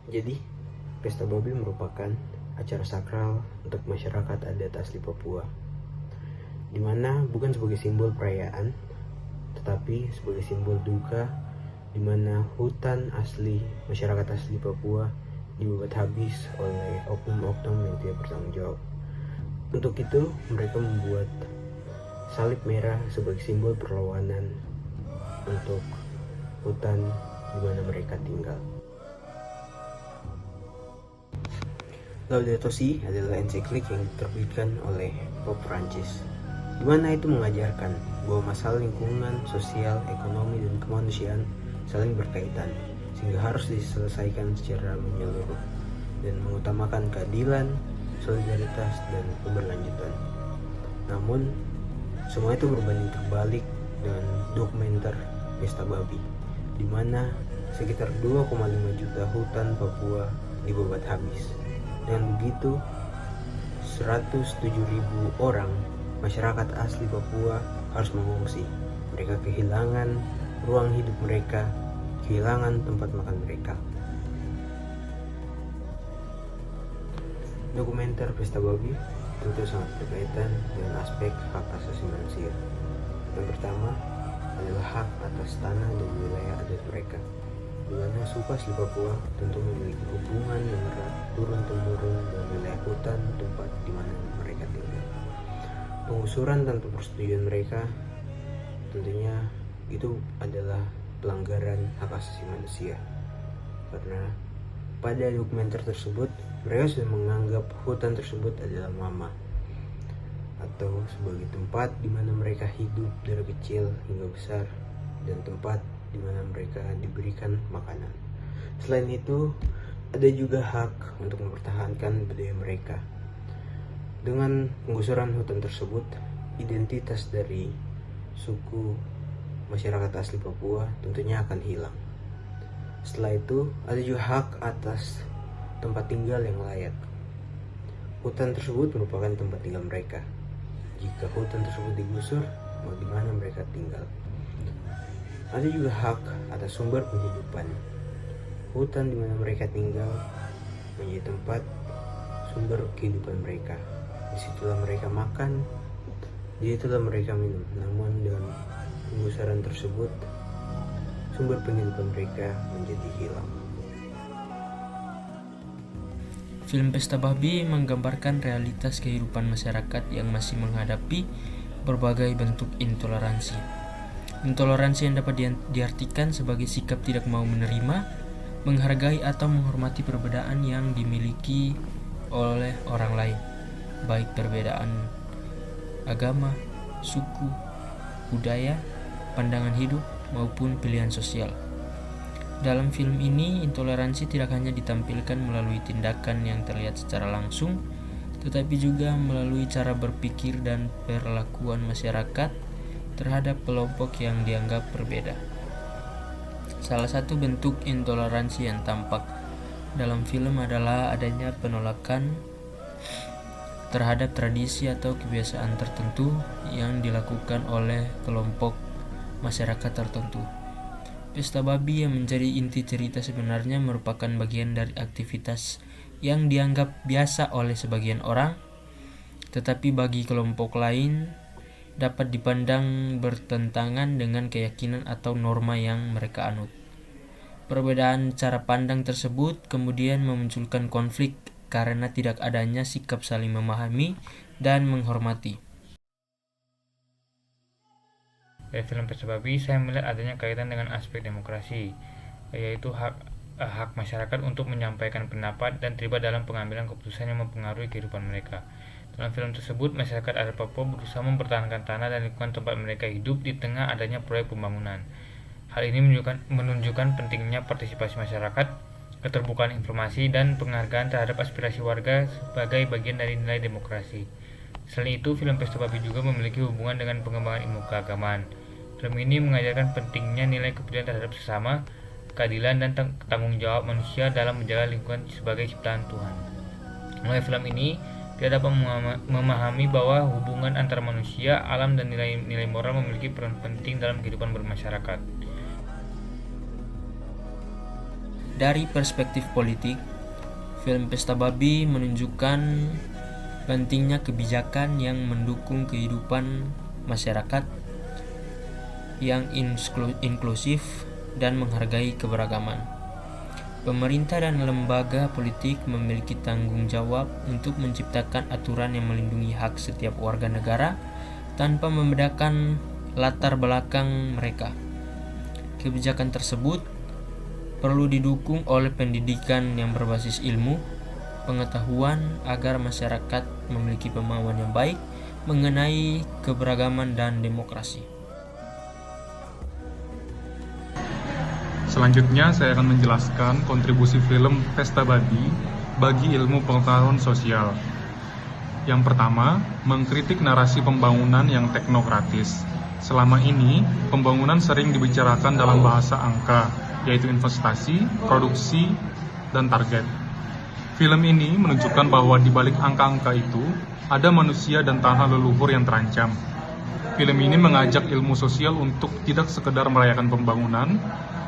Jadi, Pesta Babi merupakan acara sakral untuk masyarakat adat asli Papua, di mana bukan sebagai simbol perayaan, tetapi sebagai simbol duka, di mana hutan asli masyarakat asli Papua dibuat habis oleh oknum-oknum yang tidak bertanggung jawab. Untuk itu, mereka membuat salib merah sebagai simbol perlawanan untuk hutan di mana mereka tinggal. Laudato Si adalah ensiklik yang diterbitkan oleh Pope Prancis, di mana itu mengajarkan bahwa masalah lingkungan, sosial, ekonomi, dan kemanusiaan saling berkaitan, sehingga harus diselesaikan secara menyeluruh dan mengutamakan keadilan, solidaritas, dan keberlanjutan. Namun, semua itu berbanding terbalik dengan dokumenter Pesta Babi, di mana sekitar 2,5 juta hutan Papua dibabat habis. Dengan begitu, 107.000 orang masyarakat asli Papua harus mengungsi. Mereka kehilangan ruang hidup mereka, kehilangan tempat makan mereka. Dokumenter Pesta Babi tentu sangat berkaitan dengan aspek hak asasi manusia. Yang pertama adalah hak atas tanah dan wilayah adat mereka, di mana suku asli Papua tentu memiliki hubungan yang erat turun-temurun dengan wilayah hutan tempat di mana mereka tinggal. Penggusuran tanpa persetujuan mereka tentunya itu adalah pelanggaran hak asasi manusia, karena pada dokumenter tersebut mereka sudah menganggap hutan tersebut adalah mama, atau sebagai tempat di mana mereka hidup dari kecil hingga besar, dan tempat di mana mereka diberikan makanan. Selain itu, ada juga hak untuk mempertahankan budaya mereka. Dengan penggusuran hutan tersebut, identitas dari suku masyarakat asli Papua tentunya akan hilang. Setelah itu, ada juga hak atas tempat tinggal yang layak. Hutan tersebut merupakan tempat tinggal mereka. Jika hutan tersebut digusur, mau di mana mereka tinggal? Ada juga hak atas sumber penghidupan. Hutan di mana mereka tinggal menjadi tempat sumber kehidupan mereka. Disitulah mereka makan, disitulah mereka minum. Namun dengan penggusuran tersebut, sumber penghidupan mereka menjadi hilang. Film Pesta Babi menggambarkan realitas kehidupan masyarakat yang masih menghadapi berbagai bentuk intoleransi. Intoleransi yang dapat diartikan sebagai sikap tidak mau menerima, menghargai atau menghormati perbedaan yang dimiliki oleh orang lain, baik perbedaan agama, suku, budaya, pandangan hidup, maupun pilihan sosial. Dalam film ini, intoleransi tidak hanya ditampilkan melalui tindakan yang terlihat secara langsung, tetapi juga melalui cara berpikir dan perlakuan masyarakat terhadap kelompok yang dianggap berbeda. Salah satu bentuk intoleransi yang tampak dalam film adalah adanya penolakan terhadap tradisi atau kebiasaan tertentu yang dilakukan oleh kelompok masyarakat tertentu. Pesta Babi yang menjadi inti cerita sebenarnya merupakan bagian dari aktivitas yang dianggap biasa oleh sebagian orang, tetapi bagi kelompok lain dapat dipandang bertentangan dengan keyakinan atau norma yang mereka anut. Perbedaan cara pandang tersebut kemudian memunculkan konflik karena tidak adanya sikap saling memahami dan menghormati. Dari film Pesta Babi, saya melihat adanya kaitan dengan aspek demokrasi, yaitu hak masyarakat untuk menyampaikan pendapat dan terlibat dalam pengambilan keputusan yang mempengaruhi kehidupan mereka. Dalam film tersebut, masyarakat adat Papua berusaha mempertahankan tanah dan lingkungan tempat mereka hidup di tengah adanya proyek pembangunan. Hal ini menunjukkan pentingnya partisipasi masyarakat, keterbukaan informasi, dan penghargaan terhadap aspirasi warga sebagai bagian dari nilai demokrasi. Selain itu, film Pesta Babi juga memiliki hubungan dengan pengembangan ilmu keagamaan. Film ini mengajarkan pentingnya nilai kepedulian terhadap sesama, keadilan, dan tanggung jawab manusia dalam menjaga lingkungan sebagai ciptaan Tuhan. Melalui film ini, kita dapat memahami bahwa hubungan antara manusia, alam, dan nilai moral memiliki peran penting dalam kehidupan bermasyarakat. Dari perspektif politik, film Pesta Babi menunjukkan pentingnya kebijakan yang mendukung kehidupan masyarakat yang inklusif dan menghargai keberagaman. Pemerintah dan lembaga politik memiliki tanggung jawab untuk menciptakan aturan yang melindungi hak setiap warga negara tanpa membedakan latar belakang mereka. Kebijakan tersebut perlu didukung oleh pendidikan yang berbasis ilmu, pengetahuan agar masyarakat memiliki pemahaman yang baik mengenai keberagaman dan demokrasi. Selanjutnya saya akan menjelaskan kontribusi film Pesta Babi bagi ilmu pengetahuan sosial. Yang pertama, mengkritik narasi pembangunan yang teknokratis. Selama ini, pembangunan sering dibicarakan dalam bahasa angka, yaitu investasi, produksi, dan target. Film ini menunjukkan bahwa di balik angka-angka itu, ada manusia dan tanah leluhur yang terancam. Film ini mengajak ilmu sosial untuk tidak sekedar merayakan pembangunan,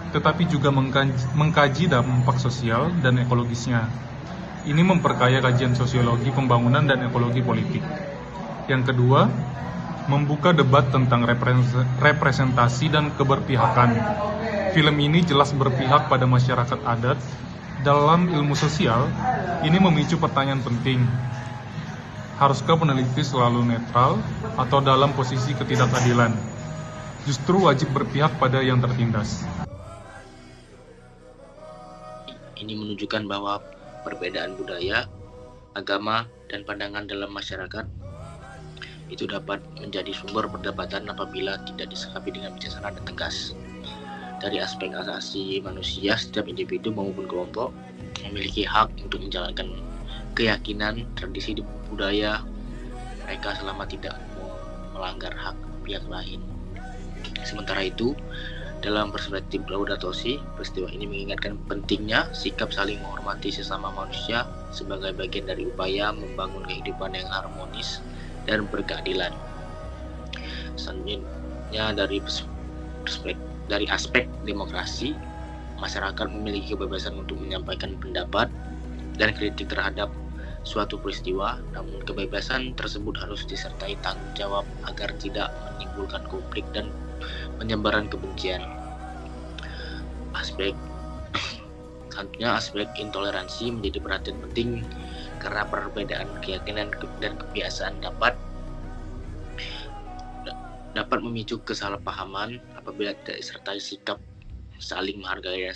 tetapi juga mengkaji dampak sosial dan ekologisnya. Ini memperkaya kajian sosiologi pembangunan dan ekologi politik. Yang kedua, membuka debat tentang representasi dan keberpihakan. Film ini jelas berpihak pada masyarakat adat. Dalam ilmu sosial, ini memicu pertanyaan penting. Haruskah peneliti selalu netral atau dalam posisi ketidakadilan? Justru wajib berpihak pada yang tertindas. Ini menunjukkan bahwa perbedaan budaya, agama, dan pandangan dalam masyarakat itu dapat menjadi sumber perdebatan apabila tidak disikapi dengan bijaksana dan tegas. Dari aspek asasi manusia, setiap individu maupun kelompok memiliki hak untuk menjalankan keyakinan, tradisi, budaya mereka selama tidak melanggar hak pihak lain. Sementara itu, dalam perspektif Laudato Si, peristiwa ini mengingatkan pentingnya sikap saling menghormati sesama manusia sebagai bagian dari upaya membangun kehidupan yang harmonis dan berkeadilan. Selanjutnya, dari aspek demokrasi, masyarakat memiliki kebebasan untuk menyampaikan pendapat dan kritik terhadap suatu peristiwa, namun kebebasan tersebut harus disertai tanggung jawab agar tidak menimbulkan konflik dan penyebaran kebencian. Selanjutnya, aspek intoleransi menjadi perhatian penting karena perbedaan keyakinan dan kebiasaan dapat memicu kesalahpahaman apabila tidak disertai sikap saling menghargai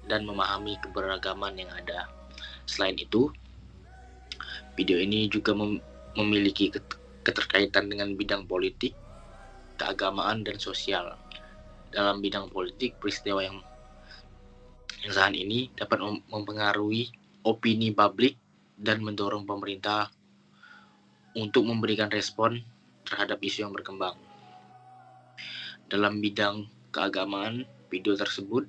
dan memahami keberagaman yang ada. Selain itu, video ini juga memiliki keterkaitan dengan bidang politik, keagamaan, dan sosial. Dalam bidang politik, peristiwa yang saat ini dapat mempengaruhi opini publik dan mendorong pemerintah untuk memberikan respon terhadap isu yang berkembang. Dalam bidang keagamaan, video tersebut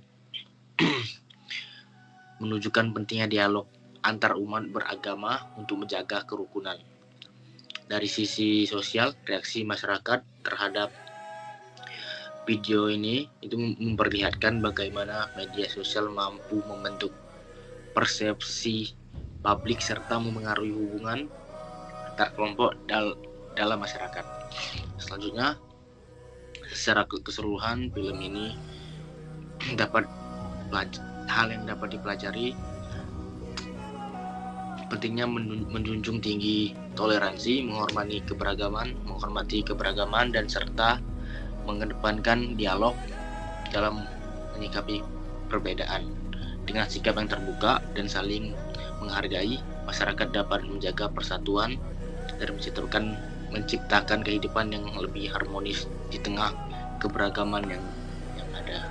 menunjukkan pentingnya dialog antar umat beragama untuk menjaga kerukunan. Dari sisi sosial, reaksi masyarakat terhadap video ini itu memperlihatkan bagaimana media sosial mampu membentuk persepsi publik serta memengaruhi hubungan antar kelompok dalam masyarakat. Selanjutnya, secara keseluruhan film ini hal yang dapat dipelajari pentingnya menjunjung tinggi toleransi, menghormati keberagaman dan serta mengedepankan dialog dalam menyikapi perbedaan. Dengan sikap yang terbuka dan saling menghargai, masyarakat dapat menjaga persatuan dan menciptakan kehidupan yang lebih harmonis di tengah keberagaman yang ada.